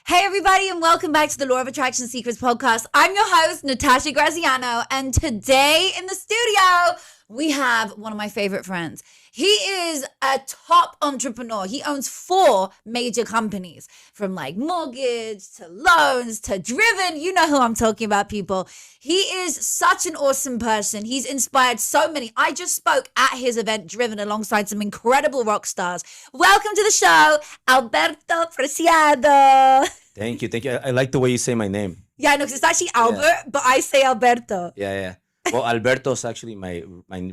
Hey, everybody, and welcome back to the Law of Attraction Secrets podcast. I'm your host, Natasha Graziano, and today in the studio, we have one of my favorite friends. He is a top entrepreneur. He owns 4 major companies, from like mortgage to loans to Driven. You know who I'm talking about, people. He is such an awesome person. He's inspired so many. I just spoke at his event, Driven, alongside some incredible rock stars. Welcome to the show, Alberto Preciado. Thank you. I like the way you say my name. Yeah, I know, because it's actually Albert, but I say Alberto. Yeah. Well, Alberto's actually my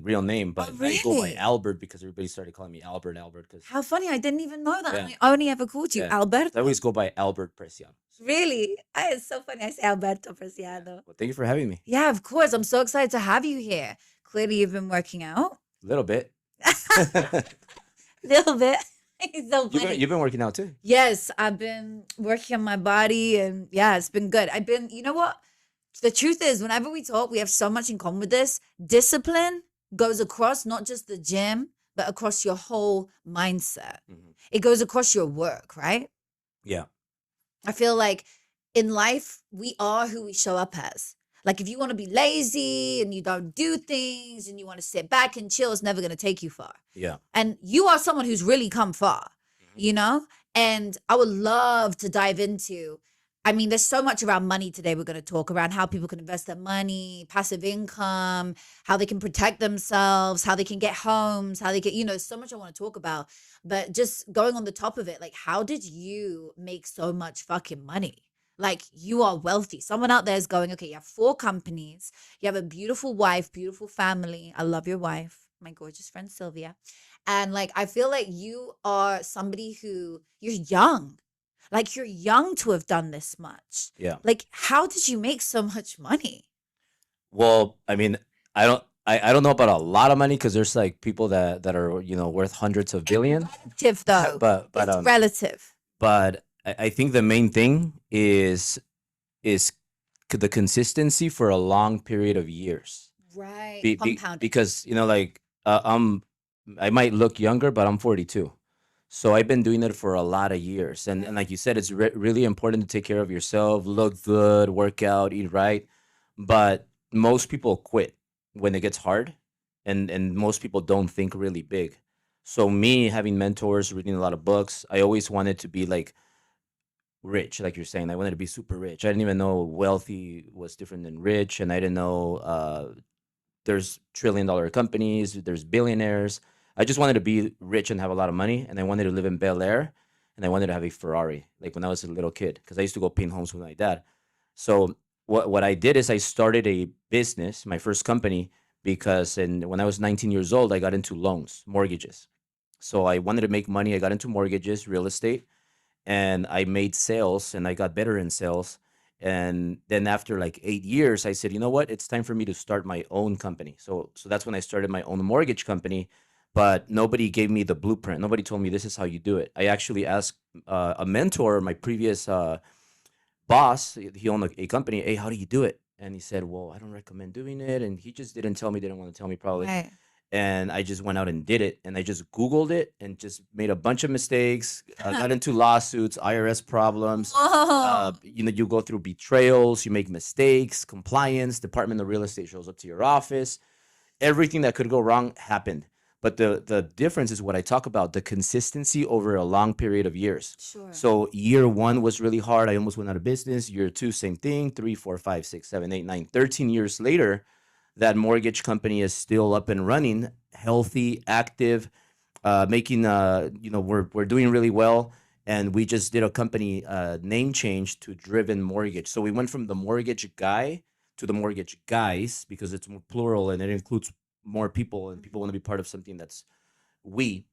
real name, but really? I go by Albert because everybody started calling me Albert. Cause, How funny. I didn't even know that. Yeah. I only ever called you Alberto. I always go by Albert Preciado. Really? It's so funny. I say Alberto Preciado. Well, thank you for having me. Yeah, of course. I'm so excited to have you here. Clearly, you've been working out. A little bit. Little bit. It's so funny. You've been working out too? Yes, I've been working on my body, and yeah, it's been good. You know what? The truth is, whenever we talk, we have so much in common with this. Discipline goes across not just the gym, but across your whole mindset. Mm-hmm. It goes across your work, right? Yeah. I feel like in life, we are who we show up as. Like if you want to be lazy and you don't do things and you want to sit back and chill, it's never going to take you far. Yeah. And you are someone who's really come far, you know? And I would love to dive into, there's so much around money today we're going to talk around how people can invest their money, passive income, how they can protect themselves, how they can get homes, how they get, so much I want to talk about. But just going on the top of it, like how did you make so much fucking money? Like you are wealthy. Someone out there is going, okay, you have 4 companies. You have a beautiful wife, beautiful family. I love your wife, my gorgeous friend Sylvia. And like, I feel like you are somebody you're young. Like you're young to have done this much. Yeah. Like, how did you make so much money? Well, I don't know about a lot of money because there's like people that are, worth hundreds of billion. Relative though. But it's relative. But I think the main thing is the consistency for a long period of years. Right. Compounding. Because, I might look younger, but I'm 42. So I've been doing it for a lot of years. And like you said, it's really important to take care of yourself, look good, work out, eat right. But most people quit when it gets hard. And most people don't think really big. So me having mentors, reading a lot of books, I always wanted to be like rich, like you're saying. I wanted to be super rich. I didn't even know wealthy was different than rich. And I didn't know there's trillion-dollar companies, there's billionaires. I just wanted to be rich and have a lot of money, and I wanted to live in Bel Air, and I wanted to have a Ferrari, like when I was a little kid, because I used to go paint homes with my dad. So what I did is I started a business, my first company, because when I was 19 years old, I got into loans, mortgages. So I wanted to make money. I got into mortgages, real estate, and I made sales, and I got better in sales. And then after like 8 years, I said, you know what? It's time for me to start my own company. So that's when I started my own mortgage company. But nobody gave me the blueprint. Nobody told me this is how you do it. I actually asked a mentor, my previous boss, he owned a company, hey, how do you do it? And he said, well, I don't recommend doing it. And he just didn't want to tell me probably. Right. And I just went out and did it. And I just Googled it and just made a bunch of mistakes, got into lawsuits, IRS problems. You go through betrayals, you make mistakes, compliance, Department of Real Estate shows up to your office. Everything that could go wrong happened. But the difference is what I talk about, the consistency over a long period of years. Sure. So year 1 was really hard. I almost went out of business. Year 2, same thing. 3, 4, 5, 6, 7, 8, 9, 13 years later, that mortgage company is still up and running, healthy, active, making, we're doing really well. And we just did a company name change to Driven Mortgage. So we went from the mortgage guy to the mortgage guys because it's more plural and it includes more people, and people want to be part of something that's we.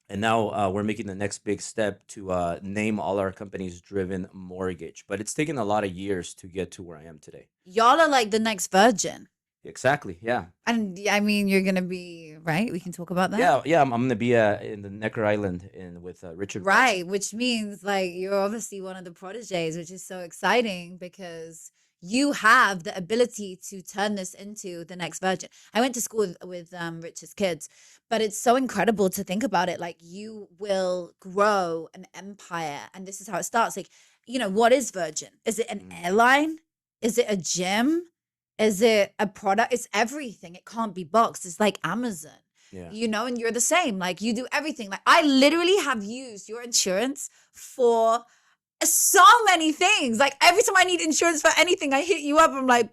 And now we're making the next big step to name all our companies Driven Mortgage. But it's taken a lot of years to get to where I am today. Y'all are like the next Virgin. Exactly, yeah. And you're going to be, right? We can talk about that? Yeah. I'm going to be in the Necker Island with Richard. Right, which means like you're obviously one of the proteges, which is so exciting because you have the ability to turn this into the next Virgin. I went to school with Richard's kids, but it's so incredible to think about it. Like you will grow an empire, and this is how it starts. Like what is Virgin? Is it an airline? Is it a gym? Is it a product? It's everything. It can't be boxed. It's like Amazon. Yeah. And you're the same. Like you do everything. Like I literally have used your insurance for so many things. Like every time I need insurance for anything, I hit you up. I'm like,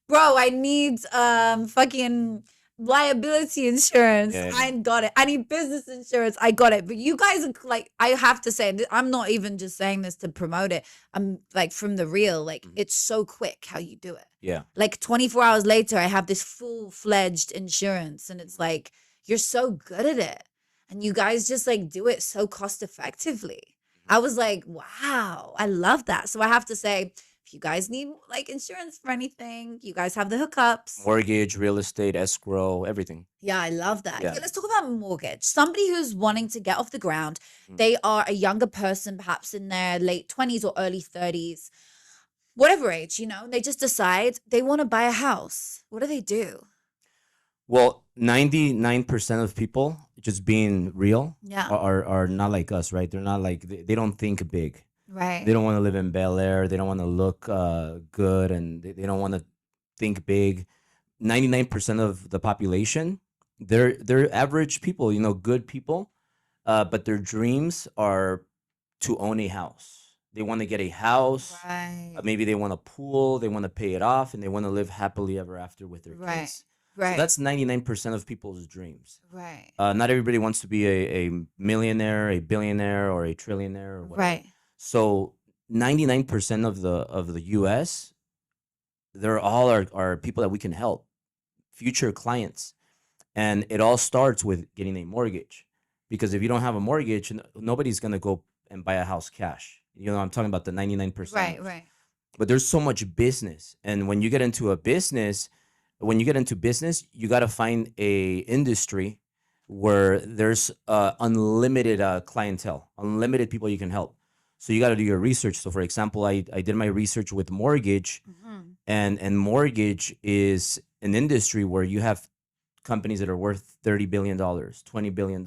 bro, I need fucking liability insurance. Yeah. I got it. I need business insurance. I got it. But you guys are like, I have to say, I'm not even just saying this to promote it. I'm like from the real, like it's so quick how you do it. Yeah. Like 24 hours later, I have this full-fledged insurance, and it's like you're so good at it, and you guys just like do it so cost effectively. I was like, wow, I love that. So I have to say, if you guys need like insurance for anything, you guys have the hookups. Mortgage, real estate, escrow, everything. Yeah, I love that. Yeah. Okay, let's talk about mortgage. Somebody who's wanting to get off the ground, Mm. they are a younger person, perhaps in their late 20s or early 30s, whatever age, they just decide they want to buy a house. What do they do? Well, 99% of people, just being real, Yeah. are not like us, right? They're not like, they don't think big. Right. They don't want to live in Bel Air. They don't want to look good, and they don't want to think big. 99% of the population, they're average people, good people, but their dreams are to own a house. They want to get a house. Right. Maybe they want a pool. They want to pay it off, and they want to live happily ever after with their Right. kids. Right. So that's 99% of people's dreams. right. Not everybody wants to be a millionaire, a billionaire, or a trillionaire, or whatever. Right. So 99% of the US, they're all are people that we can help, future clients. And it all starts with getting a mortgage. Because if you don't have a mortgage, nobody's gonna go and buy a house cash. I'm talking about the 99%. Right. Right. But there's so much business. And when you get into business, you got to find a industry where there's unlimited clientele, unlimited people you can help. So you got to do your research. So for example, I did my research with mortgage, and mortgage is an industry where you have companies that are worth $30 billion, $20 billion.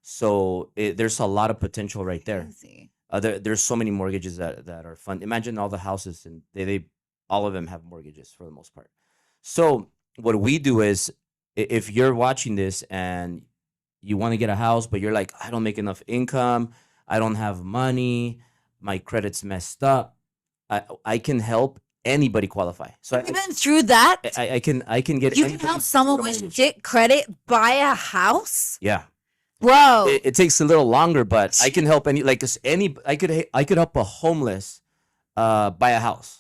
So there's a lot of potential right there. Crazy. There's so many mortgages that are fun. Imagine all the houses, and they all of them have mortgages for the most part. So what we do is, if you're watching this and you want to get a house, but you're like, I don't make enough income, I don't have money, my credit's messed up, I can help anybody qualify. So Have you been through that? I can get You can anybody help someone to with mortgage. shit credit buy a house? Yeah. Bro. It takes a little longer, but I can help I could help a homeless buy a house.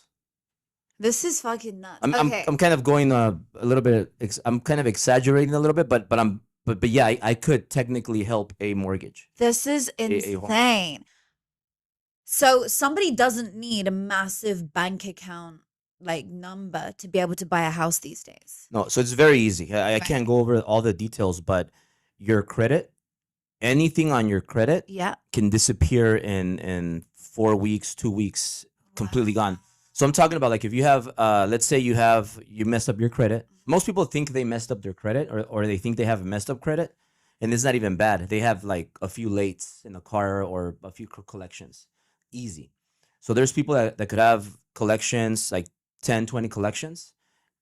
This is fucking nuts. I'm Okay. I'm kind of going a little bit. I'm kind of exaggerating a little bit, but yeah, I could technically help a mortgage. This is a home. insane. So somebody doesn't need a massive bank account like number to be able to buy a house these days. No, so it's very easy. I Right. can't go over all the details, but your credit, anything on your credit Yeah. can disappear in 4 weeks, 2 weeks, completely gone. So I'm talking about, like, if you have, let's say you messed up your credit. Most people think they messed up their credit, or they think they have messed up credit, and it's not even bad. They have like a few lates in a car or a few collections. Easy. So there's people that could have collections, like 10, 20 collections,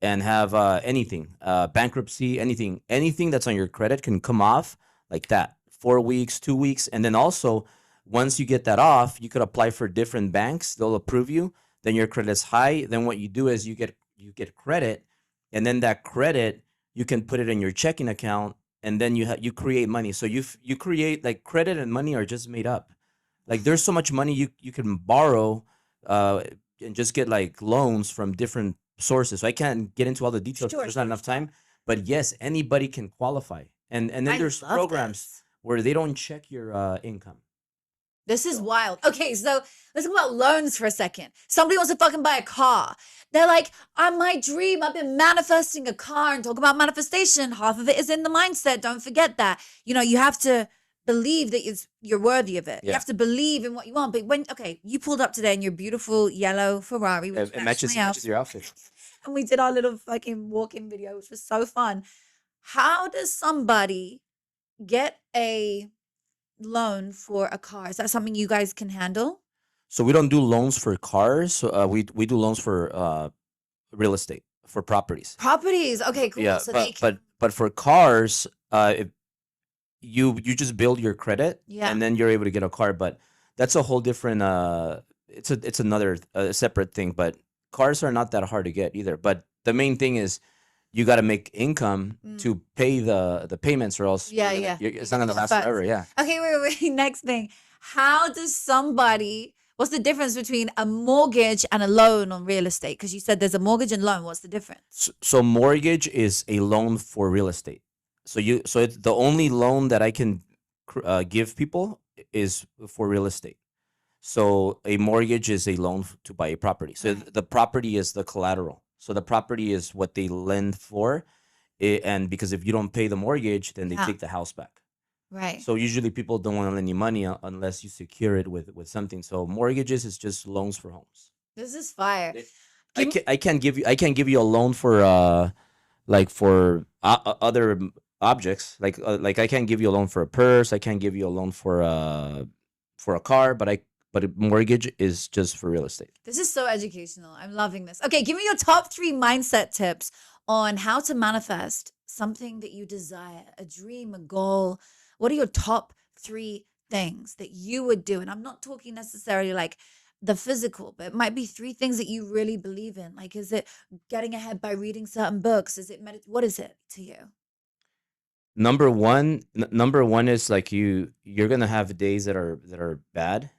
and have anything, bankruptcy, anything that's on your credit can come off like that. 4 weeks, 2 weeks. And then also, once you get that off, you could apply for different banks. They'll approve you. Then your credit is high. Then what you do is you get credit, and then that credit, you can put it in your checking account, and then you create money. So you create, like, credit and money are just made up. Like, there's so much money you can borrow and just get like loans from different sources. So I can't get into all the details. Sure, There's not enough time. But yes, anybody can qualify. And then I there's love programs this. where they don't check your income. This is wild. Okay, so let's talk about loans for a second. Somebody wants to fucking buy a car. They're like, my dream, I've been manifesting a car, and talk about manifestation. Half of it is in the mindset. Don't forget that. You have to believe that you're worthy of it. You Yeah. have to believe in what you want. But you pulled up today in your beautiful yellow Ferrari, which It matches your outfit. and we did our little fucking walk-in video, which was so fun. How does somebody get a loan for a car? Is that something you guys can handle? So we don't do loans for cars. We do loans for real estate, for properties. Properties. Okay, cool. Yeah, So they but can, but for cars, if you just build your credit, yeah. and then you're able to get a car. But that's a whole different. It's another separate thing. But cars are not that hard to get either. But the main thing is you got to make income to pay the payments, or else Yeah, you're yeah. it's not gonna last But- forever. Yeah. Okay, wait. Next thing. How does somebody, what's the difference between a mortgage and a loan on real estate? Because you said there's a mortgage and loan. What's the difference? So mortgage is a loan for real estate. So it's the only loan that I can give people is for real estate. So a mortgage is a loan to buy a property. So Right. the property is the collateral. So the property is what they lend for, and because if you don't pay the mortgage, then they Yeah. take the house back. Right. So usually people don't want to lend you money unless you secure it with something. So mortgages is just loans for homes. This is fire. I can't give you a loan for like for other objects, like I can't give you a loan for a purse. I can't give you a loan for a car, but a mortgage is just for real estate. This is so educational. I'm loving this. Okay, give me your top 3 mindset tips on how to manifest something that you desire, a dream, a goal. What are your top 3 things that you would do? And I'm not talking necessarily like the physical, but it might be 3 things that you really believe in. Like, is it getting ahead by reading certain books? Is it what is it to you? Number one is like you're gonna have days that are bad,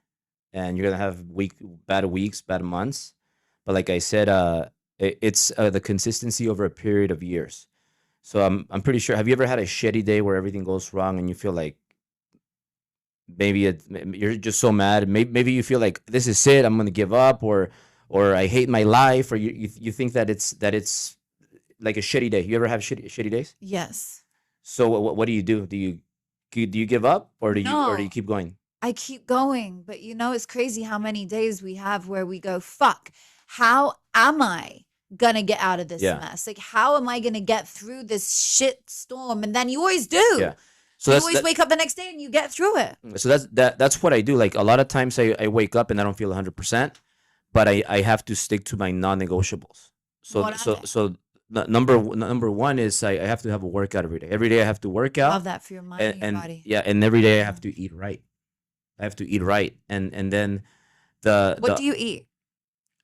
and you're gonna have bad weeks, bad months. But like I said, it's the consistency over a period of years. So I'm pretty sure. Have you ever had a shitty day where everything goes wrong and you feel like maybe you're just so mad? Maybe you feel like this is it. I'm gonna give up, or I hate my life, or you think that it's like a shitty day. You ever have shitty days? Yes. So what do you do? Do you give up, or do No. you keep going? I keep going, but it's crazy how many days we have where we go, fuck, how am I gonna get out of this Yeah. mess? Like, how am I gonna get through this shit storm? And then you always do. Yeah. So You that's always wake up the next day and you get through it. so that's what I do. Like a lot of times I wake up and I don't feel 100%, but I have to stick to my non-negotiables. So What are they? number one is I have to have a workout every day. Every day I have to work out. Love that for your mind and your body. Yeah, and every day I have to eat right. I have to eat right, and then What do you eat?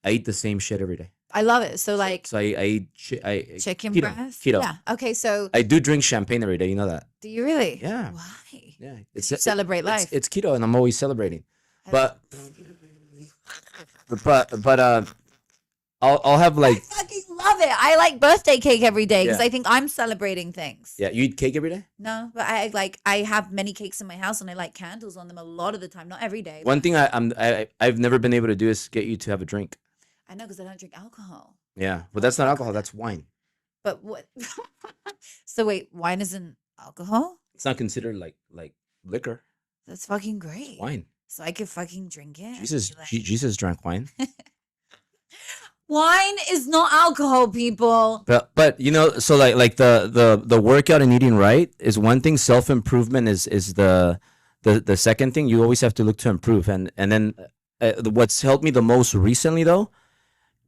I eat the same shit every day. I love it. So like So I eat chicken keto, breast? keto. Yeah. Okay, so I do drink champagne every day. You know that? do you really? Yeah. Why? Yeah. You celebrate life. It's keto, and I'm always celebrating. I- But I'll have I like fucking love it. I like birthday cake every day because Yeah. I think I'm celebrating things. yeah. You eat cake every day. No, but I have many cakes in my house and I light candles on them a lot of the time. Not every day. One thing I've never been able to do is get you to have a drink. I know because I don't drink alcohol. Yeah, but that's not alcohol. That's wine. But what? So wait, wine isn't alcohol? It's not considered like liquor. That's fucking great. It's wine. So I could fucking drink it. and Jesus, be like, Jesus drank wine. wine is not alcohol, people. But so like the workout and eating right is one thing. Self improvement is the second thing. You always have to look to improve, and then what's helped me the most recently though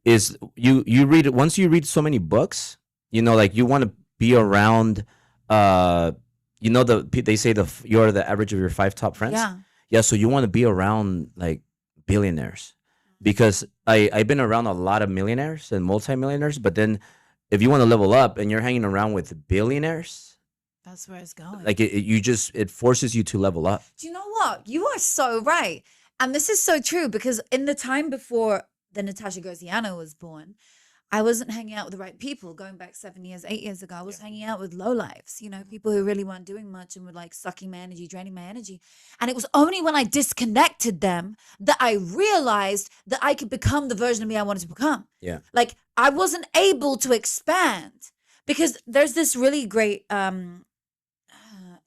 is you read once you read so many books, like you want to be around. They say you're the average of your 5 top friends. Yeah. So you want to be around like billionaires. Because I've been around a lot of millionaires and multimillionaires, but then if you want to level up and you're hanging around with billionaires, That's where it's going. like it forces you to level up. Do you know what? You are so right. And this is so true because in the time before the Natasha Graziano was born, I wasn't hanging out with the right people. Going back 7 years, 8 years ago, I was hanging out with lowlifes, people who really weren't doing much and were like sucking my energy, draining my energy. And it was only when I disconnected them that I realized that I could become the version of me I wanted to become. Yeah. Like I wasn't able to expand because there's this really great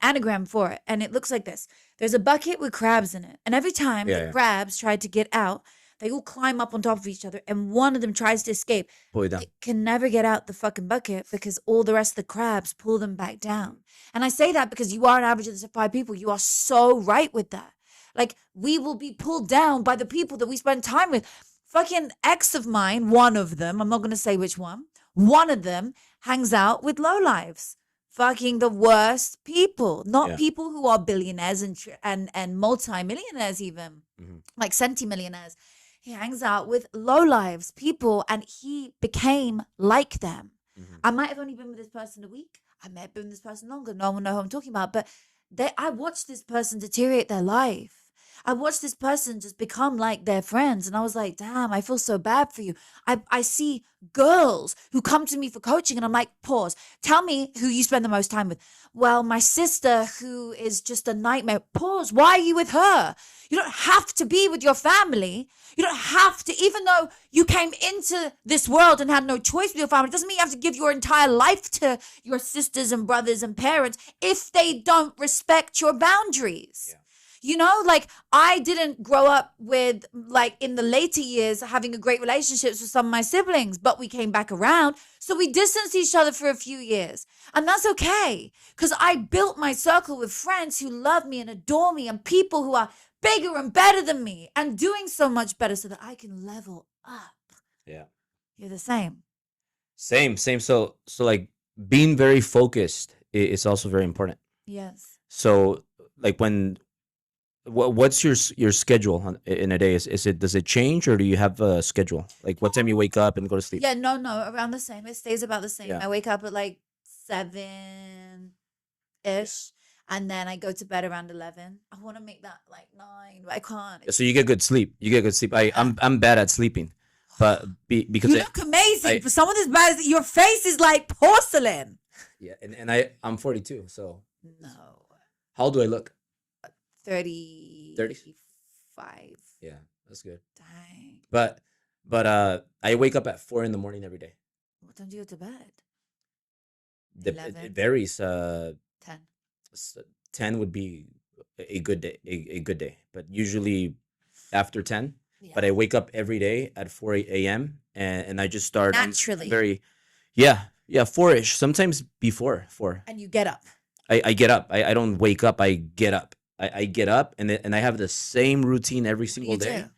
anagram for it. And it looks like this. There's a bucket with crabs in it. And every time the crabs tried to get out, they all climb up on top of each other and one of them tries to escape. Pull you down. It can never get out the fucking bucket because all the rest of the crabs pull them back down. And I say that because you are an average of the 5 people. You are so right with that. Like, we will be pulled down by the people that we spend time with. Fucking ex of mine, one of them, I'm not going to say which one of them hangs out with lowlives. Fucking the worst people, not Yeah. people who are billionaires and multi-millionaires even, Mhm. like centimillionaires. He hangs out with lowlives, people, and he became like them. Mhm. I might have only been with this person a week. I may have been with this person longer. No one will know who I'm talking about. But I watched this person deteriorate their life. I watched this person just become like their friends. And I was like, damn, I feel so bad for you. I see girls who come to me for coaching and I'm like, pause. Tell me who you spend the most time with. Well, my sister, who is just a nightmare. Pause. Why are you with her? You don't have to be with your family. You don't have to, even though you came into this world and had no choice with your family, it doesn't mean you have to give your entire life to your sisters and brothers and parents if they don't respect your boundaries. Yeah. You know, like, I didn't grow up with, like, in the later years, having a great relationships with some of my siblings, but we came back around. So we distanced each other for a few years. And that's okay. Because I built my circle with friends who love me and adore me and people who are bigger and better than me and doing so much better so that I can level up. Yeah. You're the same. Same. So like being very focused is also very important. Yes. So like what's your schedule in a day? Does it change, or do you have a schedule? Like what time you wake up and go to sleep? Yeah, no, around the same. It stays about the same. Yeah. I wake up at like 7-ish. And then I go to bed around 11. I want to make that like 9, but I can't. So you get good sleep. I'm bad at sleeping, but because You look amazing. For someone as bad as your face is like porcelain. Yeah, and I'm 42. So No, how old do I look? 30. 35. Yeah, that's good. Dang. But I wake up at 4 in the morning every day. What time do you go to bed? It 11. varies. 10. 10 would be a good day, a good day, but usually after 10. Yeah. But I wake up every day at 4 a.m. and I just start Naturally. Yeah, 4-ish, sometimes before 4. And you get up. I get up. I don't wake up. I get up. I get up and I have the same routine every single day. Do?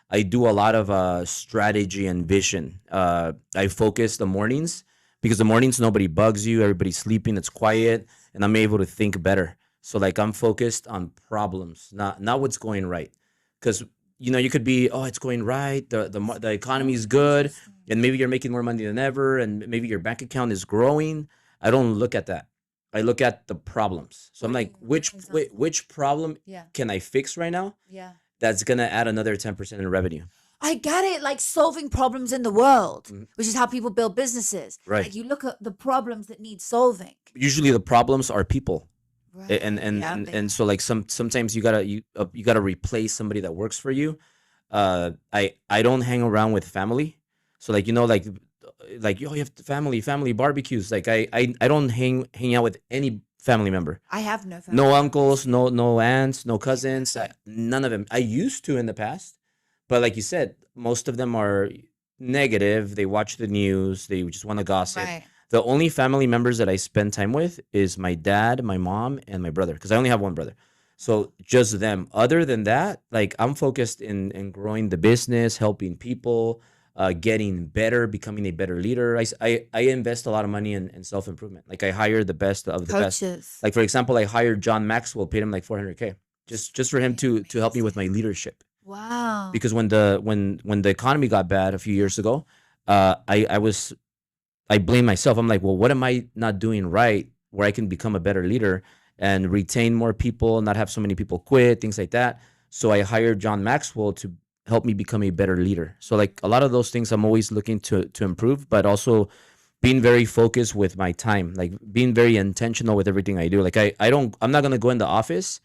I do a lot of strategy and vision. I focus the mornings because the mornings nobody bugs you. Everybody's sleeping. It's quiet, and I'm able to think better. So like I'm focused on problems, not what's going right. Because you could be, oh, it's going right. The economy is good, and maybe you're making more money than ever, and maybe your bank account is growing. I don't look at that. I look at the problems. So I'm like, which problem can I fix right now? Yeah. That's gonna add another 10% in revenue. I get it, like solving problems in the world, which is how people build businesses. Right. Like you look at the problems that need solving. Usually the problems are people. Right. And so like sometimes you gotta replace somebody that works for you. I don't hang around with family. So like you have family barbecues. Like I don't hang out with any family member. I have no family. No uncles, no aunts, no cousins. None of them. I used to in the past, but like you said, most of them are negative. They watch the news. They just want to gossip. Right. The only family members that I spend time with is my dad, my mom, and my brother, because I only have one brother. So just them. Other than that, like I'm focused in growing the business, helping people, getting better, becoming a better leader. I invest a lot of money in self-improvement. Like I hire the best of the Coaches. best. Like for example, I hired John Maxwell, paid him like $400K just for him to help me with my leadership. Wow. Because when the economy got bad a few years ago, I blame myself. I'm like, well, what am I not doing right where I can become a better leader and retain more people, not have so many people quit, things like that. So I hired John Maxwell to help me become a better leader. So like a lot of those things I'm always looking to improve, but also being very focused with my time, like being very intentional with everything I do. Like I'm not going to go in the office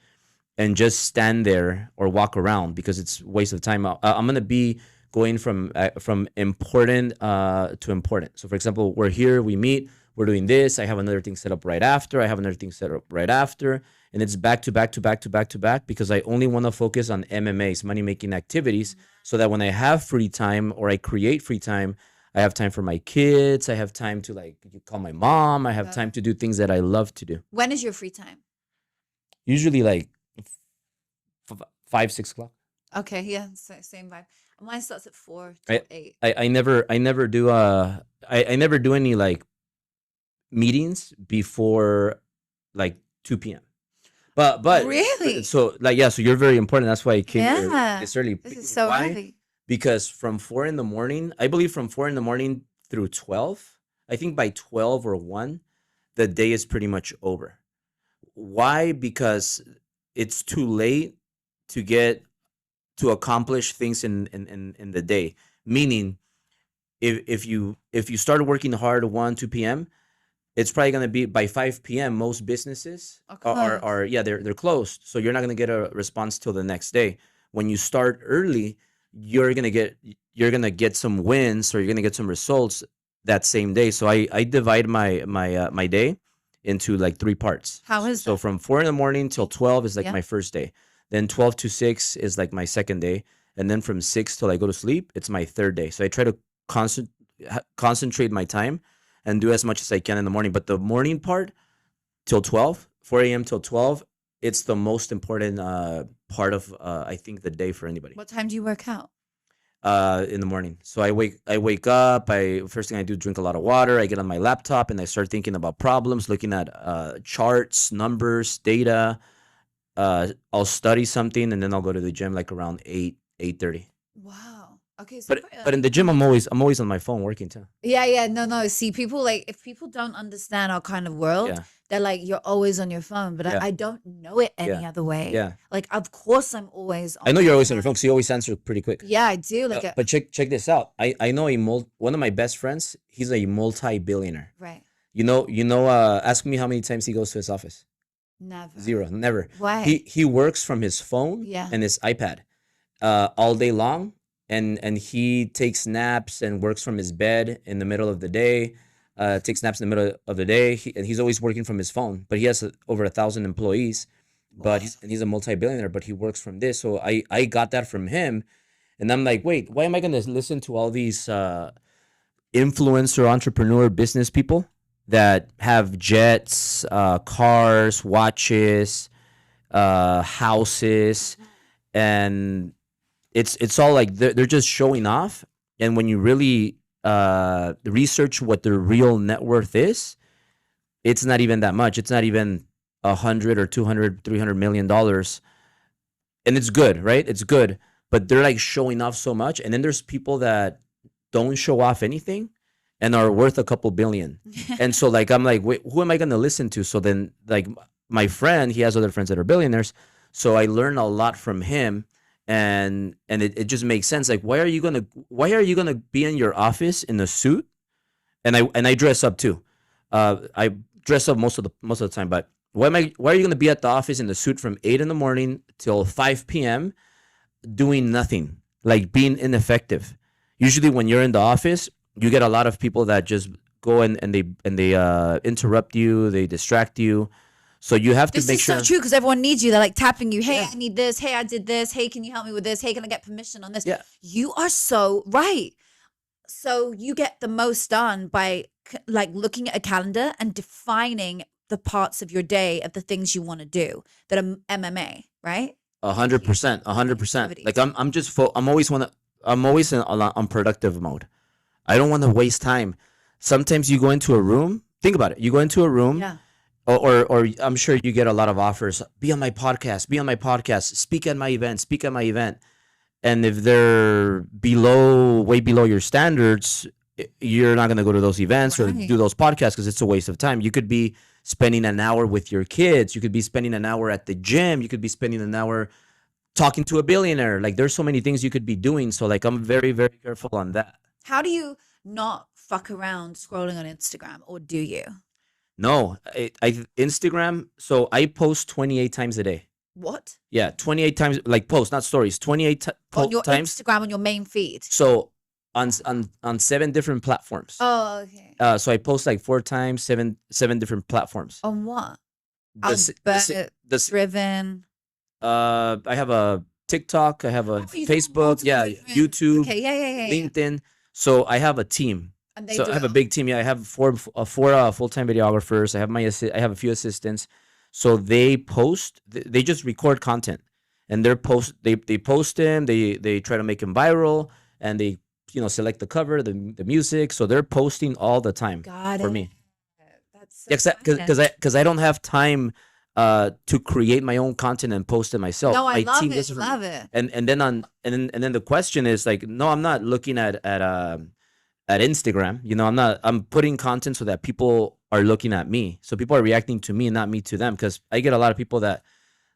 and just stand there or walk around because it's a waste of time. I'm going to be going from important to important. So for example, we're here, we meet, we're doing this. I have another thing set up right after. I have another thing set up right after. And it's back to back to back to back to back because I only want to focus on MMAs, money making activities, so that when I have free time or I create free time, I have time for my kids. I have time to like call my mom. I have time to do things that I love to do. When is your free time? Usually like 5, 6 o'clock. Okay, yeah, same vibe. Mine starts at 4 I till 8. I never do any like meetings before like 2 p.m. But Really? so like yeah, so you're very important. That's why I came here Yeah. this early. This is so Why? early. Because from 4 in the morning, I believe from 4 in the morning through 12, I think by 12 or 1, the day is pretty much over. Why? Because it's too late to get to accomplish things in the day. Meaning, if you started working hard at 1 2 p.m., it's probably gonna be by 5 p.m. Most businesses Of are course. yeah, they're closed. So you're not gonna get a response till the next day. When you start early, you're gonna get you're gonna get some wins, or you're gonna get some results that same day. So I divide my day into like 3 parts. How is So that? from 4 in the morning till 12 is like Yeah. my first day. Then 12 to 6 is like my second day. And then from 6 till I go to sleep, it's my third day. So I try to concentrate my time and do as much as I can in the morning. But the morning part till 12, 4 a.m. till 12, it's the most important part of I think the day for anybody. What time do you work out? In the morning. So I wake up, I first thing I do, drink a lot of water, I get on my laptop and I start thinking about problems, looking at charts, numbers, data. I'll study something and then I'll go to the gym like around 8:30. Wow. Okay, so But in the gym I'm always on my phone working too. yeah. No. See, people like if people don't understand our kind of world, Yeah. they're like you're always on your phone, but Yeah. I don't know it any Yeah. other way. Yeah. Like, of course, I'm always on I know my you're always on your phone. phone because you always answer pretty quick. Yeah, I do. Like, But check this out. I know one of my best friends. He's a multi-billionaire. right? Ask me how many times he goes to his office. Never. 0, never. Why? He works from his phone Yeah. and his iPad all day long, and he takes naps and works from his bed in the middle of the day. Takes naps in the middle of the day, and he's always working from his phone. But he has over 1,000 employees, but Wow. he's a multi-billionaire. But he works from this, so I got that from him, and I'm like, wait, why am I gonna listen to all these influencer, entrepreneur, business people that have jets, cars, watches, houses, and it's all like they're just showing off. And when you really research what their real net worth is, it's not even that much. It's not even 100 or 200, $300 million, and it's good, right? It's good, but they're like showing off so much. And then there's people that don't show off anything and are worth a couple billion. And so like I'm like, wait, who am I gonna listen to? So then like my friend, he has other friends that are billionaires, so I learn a lot from him, and it just makes sense. Like why are you gonna be in your office in a suit? And I dress up too. I dress up most of the time, but why are you gonna be at the office in the suit from 8 in the morning till 5 p.m. doing nothing, like being ineffective? Usually when you're in the office, you get a lot of people that just go and they interrupt you, they distract you. So you have to This make is sure. so true because everyone needs you. They're like tapping you. Hey, Yeah. I need this. Hey, I did this. Hey, can you help me with this? Hey, can I get permission on this? Yeah. You are so right. So you get the most done by like looking at a calendar and defining the parts of your day of the things you want to do that are MMA, right? 100%, 100%. Activities. Like I'm always in on productive mode. I don't want to waste time. Sometimes you go into a room. Think about it. You go into a room, Yeah. or I'm sure you get a lot of offers. Be on my podcast. Be on my podcast. Speak at my event. Speak at my event. And if they're way below your standards, you're not going to go to those events or Right. do those podcasts because it's a waste of time. You could be spending an hour with your kids. You could be spending an hour at the gym. You could be spending an hour talking to a billionaire. Like there's so many things you could be doing. So like I'm very, very careful on that. How do you not fuck around scrolling on Instagram, or do you? No, Instagram. So I post 28 times a day. What? Yeah, 28 times, like post, not stories. 28 On your times. Instagram, on your main feed. So on 7 different platforms. Oh, okay. So I post like 4 times, seven different platforms. On what? The s- the s- Albert the s- driven. I have a TikTok. I have a Oh, you have Facebook. multiple Yeah, different- YouTube, Okay, yeah. LinkedIn. So I have a team. And they So do I have it a big team. Yeah, I have four full-time videographers. I have a few assistants. So they post. They just record content, and they post him, they try to make him viral, and they select the cover, the music, so they're posting all the time Got for it. me. That's so Yeah, fun. because I don't have time to create my own content and post it myself. No, I My love team it. does it for me. Love it. And then the question is like, no, I'm not looking at Instagram. I'm putting content so that people are looking at me. So people are reacting to me and not me to them, because I get a lot of people that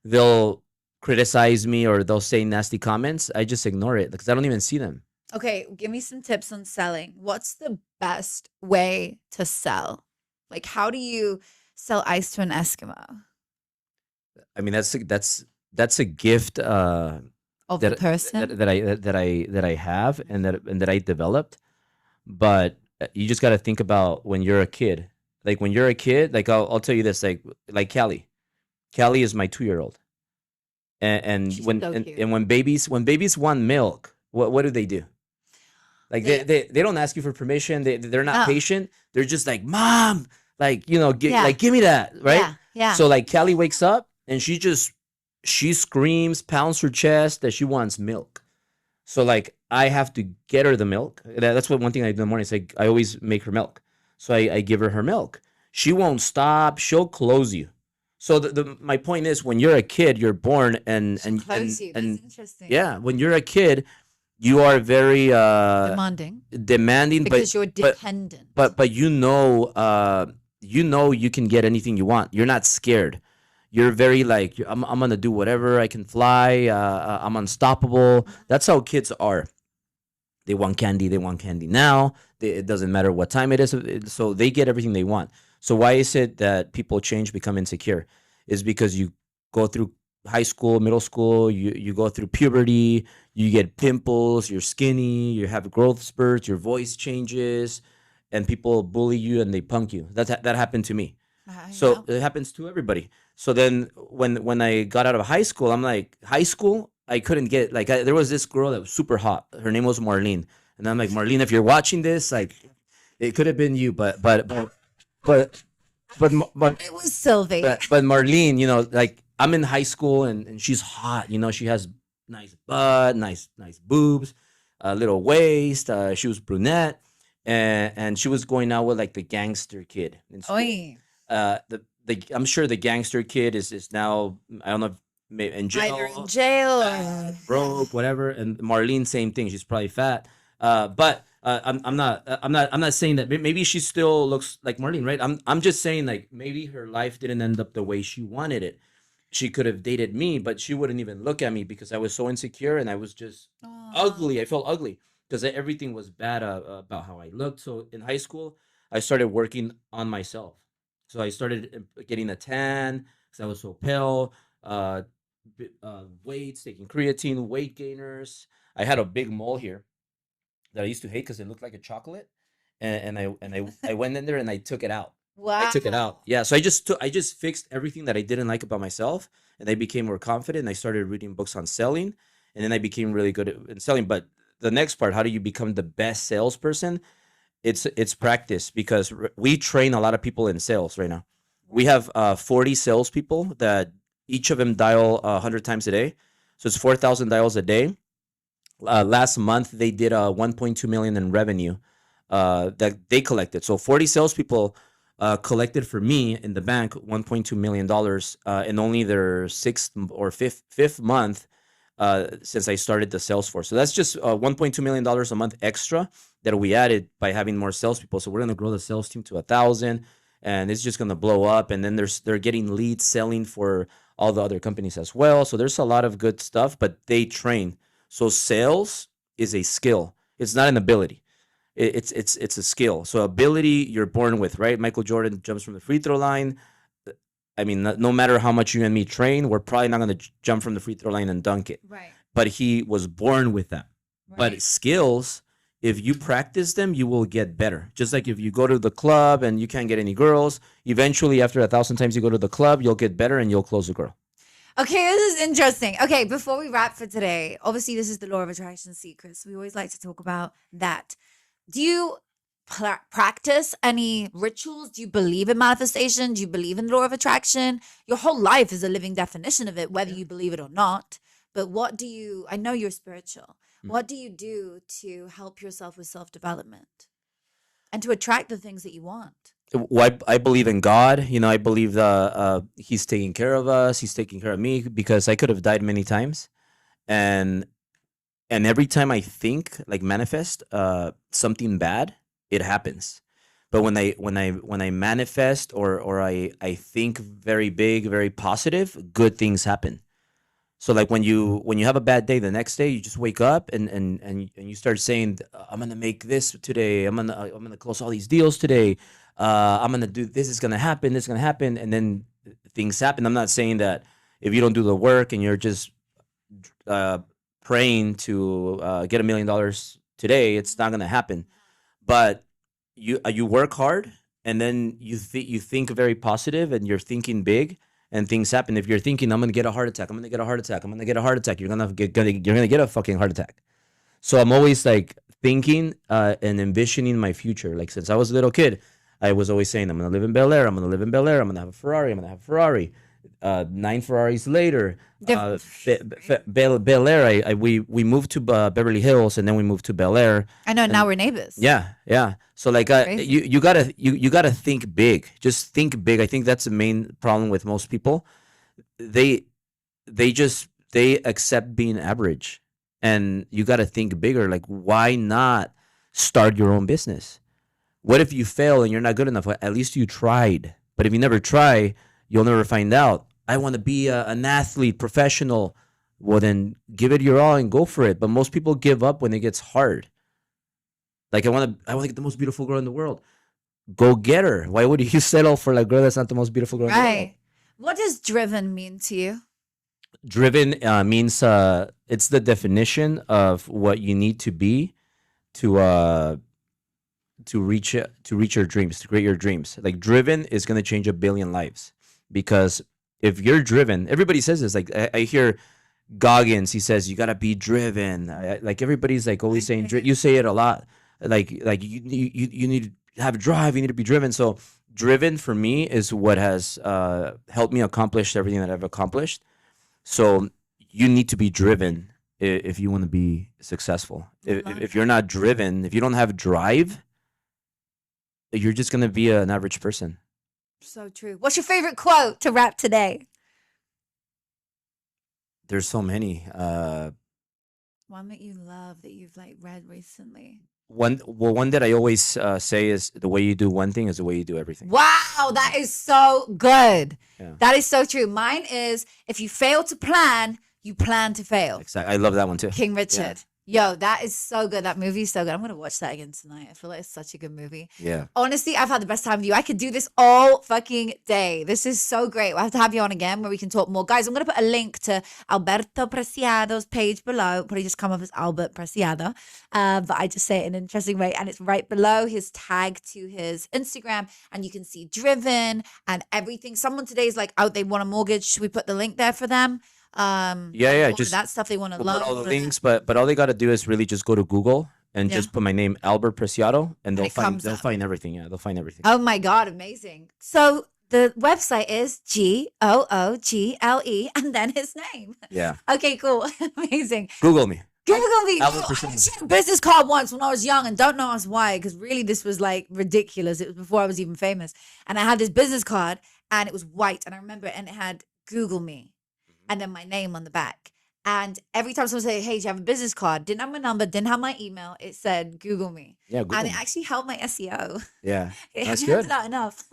they'll criticize me or they'll say nasty comments. I just ignore it because I don't even see them. Okay, give me some tips on selling. What's the best way to sell? Like, how do you sell ice to an Eskimo? I mean, that's a gift Of the person? that I have and that I developed. But you just got to think about when you're a kid. Like when you're a kid, like I'll tell you this, like Callie. Callie is my 2-year-old. And She's when so and, cute. and when babies want milk, what do? Like They, they don't ask you for permission. They're not oh, patient. They're just like, "Mom, like, yeah, give me that," right? yeah, yeah. So like Callie wakes up and she screams, pounds her chest that she wants milk. So like I have to get her the milk. That's what one thing I do in the morning. Is like I always make her milk. So I give her milk. She won't stop. She'll close you. So my point is, when you're a kid, you're born and She'll and and close you. That's and interesting. yeah, when you're a kid, you are very Demanding demanding, because you're but dependent. but you can get anything you want. You're not scared. You're very like, I'm gonna do whatever. I can fly. I'm unstoppable. That's how kids are. They want candy. They want candy now. It doesn't matter what time it is. So they get everything they want. So why is it that people change, become insecure? Is because you go through high school, middle school, you go through puberty, you get pimples, you're skinny, you have growth spurts, your voice changes, and people bully you and they punk you. That happened to me. I So know. it happens to everybody. So then when I got out of high school, I'm like, high school, I couldn't get like there was this girl that was super hot. Her name was Marlene. And I'm like, Marlene, if you're watching this, like it could have been you, but but It was Sylvie. but Marlene, like I'm in high school and she's hot. She has nice butt, nice boobs, a little waist. She was brunette, and she was going out with like the gangster kid in school. Oi. I'm sure the gangster kid is now, I don't know, if in Either in jail, jail or broke, whatever. And Marlene, same thing. She's probably fat. But I'm not saying that. Maybe she still looks like Marlene, right? I'm just saying like maybe her life didn't end up the way she wanted it. She could have dated me, but she wouldn't even look at me because I was so insecure and I was just oh, ugly. I felt ugly because everything was bad about how I looked. So in high school, I started working on myself. So I started getting a tan because I was so pale. Uh, Weights, taking creatine, weight gainers. I had a big mole here that I used to hate because it looked like a chocolate, and I went in there and I took it out. I wow. took it out. Yeah, so I just fixed everything that I didn't like about myself, and I became more confident. And I started reading books on selling, and then I became really good in selling. But the next part, how do you become the best salesperson? It's practice, because we train a lot of people in sales right now. We Right. have 40 salespeople that each of them dial 100 times a day, so it's 4,000 dials a day. Last month they did 1.2 million in revenue that they collected. So 40 salespeople collected for me in the bank $1.2 million in only their fifth month since I started the Salesforce. So that's just $1.2 million a month extra that we added by having more salespeople. So we're gonna grow the sales team to 1,000, and it's just gonna blow up. And then they're getting leads selling for all the other companies as well. So there's a lot of good stuff, but they train. So sales is a skill. It's not an ability. It's a skill. So ability you're born with, right? Michael Jordan jumps from the free throw line. I mean, no matter how much you and me train, we're probably not going to jump from the free throw line and dunk it. Right. But he was born with that. But Right. skills, if you practice them, you will get better. Just like if you go to the club and you can't get any girls, eventually after 1,000 times you go to the club, you'll get better and you'll close the girl. Okay, this is interesting. Okay, before we wrap for today, obviously this is the law of attraction secrets. We always like to talk about that. Do you practice any rituals? Do you believe in manifestation? Do you believe in the law of attraction? Your whole life is a living definition of it, whether Yeah. you believe it or not. but I know you're spiritual. Mm. What do you do to help yourself with self-development and to attract the things that you want? Well, I believe in God. I believe He's taking care of us. He's taking care of me, because I could have died many times, and every time I think, like, manifest something bad, it happens. But when I manifest, or I think very big, very positive, good things happen. So, like, when you have a bad day, the next day you just wake up and you start saying, I'm gonna make this today. I'm gonna close all these deals today. I'm gonna do this. Is gonna happen. This is gonna happen, and then things happen. I'm not saying that if you don't do the work and you're just uh, praying to get $1 million today, it's not gonna happen. But you work hard, and then you think very positive, and you're thinking big, and things happen. If you're thinking, I'm gonna get a heart attack, I'm gonna get a heart attack, I'm gonna get a heart attack, you're gonna get a fucking heart attack. So I'm always, like, thinking and envisioning my future. Like, since I was a little kid, I was always saying, I'm gonna live in Bel Air, I'm gonna live in Bel Air, I'm gonna have a Ferrari, I'm gonna have a Ferrari. 9 Ferraris later, Bel Air. We moved to Beverly Hills, and then we moved to Bel Air. I know, now we're neighbors. Yeah. So, like, Crazy. you gotta think big. Just think big. I think that's the main problem with most people. They accept being average, and you gotta think bigger. Like, why not start your own business? What if you fail and you're not good enough? At least you tried. But if you never try, you'll never find out. I want to be an athlete, professional. Well, then give it your all and go for it. But most people give up when it gets hard. Like, I want to get the most beautiful girl in the world. Go get her. Why would you settle for a girl that's not the most beautiful girl in the world? Right. What does driven mean to you? Driven means it's the definition of what you need to be to reach your dreams, to create your dreams. Like, driven is going to change 1 billion lives, because if you're driven, everybody says this. Like, I hear Goggins, he says, you got to be driven. Like, everybody's, like, always saying, you say it a lot. Like you need to have drive, you need to be driven. So driven for me is what has helped me accomplish everything that I've accomplished. So you need to be driven if you want to be successful. If you're not driven, if you don't have drive, you're just going to be an average person. So true. What's your favorite quote to wrap today? There's so many. One that you love that you've, like, read recently. One that I always say is, the way you do one thing is the way you do everything. Wow, that is so good. Yeah. That is so true. Mine is, if you fail to plan, you plan to fail. Exactly. I love that one too. King Richard. Yo, that is so good. That movie is so good. I'm going to watch that again tonight. I feel like it's such a good movie. Yeah. Honestly, I've had the best time with you. I could do this all fucking day. This is so great. We'll have to have you on again where we can talk more. Guys, I'm going to put a link to Alberto Preciado's page below. It'll probably just come up as Albert Preciado. But I just say it in an interesting way. And it's right below his tag to his Instagram. And you can see driven and everything. Someone today is like, they want a mortgage. Should we put the link there for them? Just that stuff they want to we'll love. put all the links, but all they got to do is really just go to Google and just put my name, Albert Preciado, and they'll find everything. Yeah, they'll find everything. Oh my God, amazing. So the website is GOOGLE and then his name. Yeah. Okay, cool. Amazing. Google me. Google me. Albert I Preciado. had a business card once when I was young, and don't know us why, because really this was, like, ridiculous. It was before I was even famous. And I had this business card and it was white, and I remember it, and it had Google me and then my name on the back. And every time someone said, hey, do you have a business card? Didn't have my number, didn't have my email. It said, Google me. Yeah, Google and me. it actually helped my SEO. Yeah, that's It's good. not enough.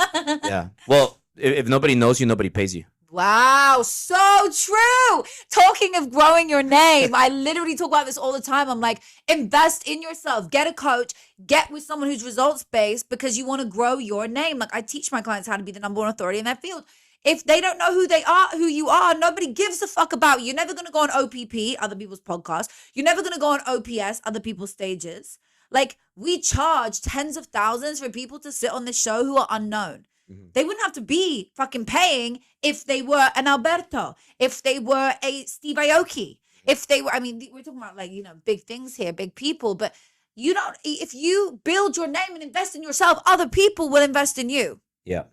Yeah. Well, if nobody knows you, nobody pays you. Wow, so true. Talking of growing your name, I literally talk about this all the time. I'm like, invest in yourself. Get a coach. Get with someone who's results-based, because you want to grow your name. Like, I teach my clients how to be the number one authority in their field. If they don't know who you are, nobody gives a fuck about you. You're never going to go on OPP, other people's podcasts. You're never going to go on OPS, other people's stages. Like, we charge tens of thousands for people to sit on this show who are unknown. Mm-hmm. They wouldn't have to be fucking paying if they were an Alberto, if they were a Steve Aoki, if they were, we're talking about, like, big things here, big people, but if you build your name and invest in yourself, other people will invest in you. Yeah.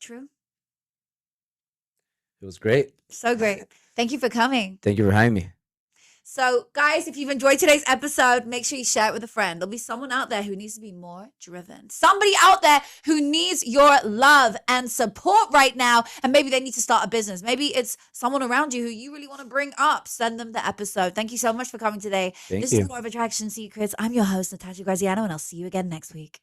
True. It was great. So great. Thank you for coming. Thank you for having me. So, guys, if you've enjoyed today's episode, make sure you share it with a friend. There'll be someone out there who needs to be more driven. Somebody out there who needs your love and support right now. And maybe they need to start a business. Maybe it's someone around you who you really want to bring up. Send them the episode. Thank you so much for coming today. Thank This you. is Law of Attraction Secrets. I'm your host, Natasha Graziano, and I'll see you again next week.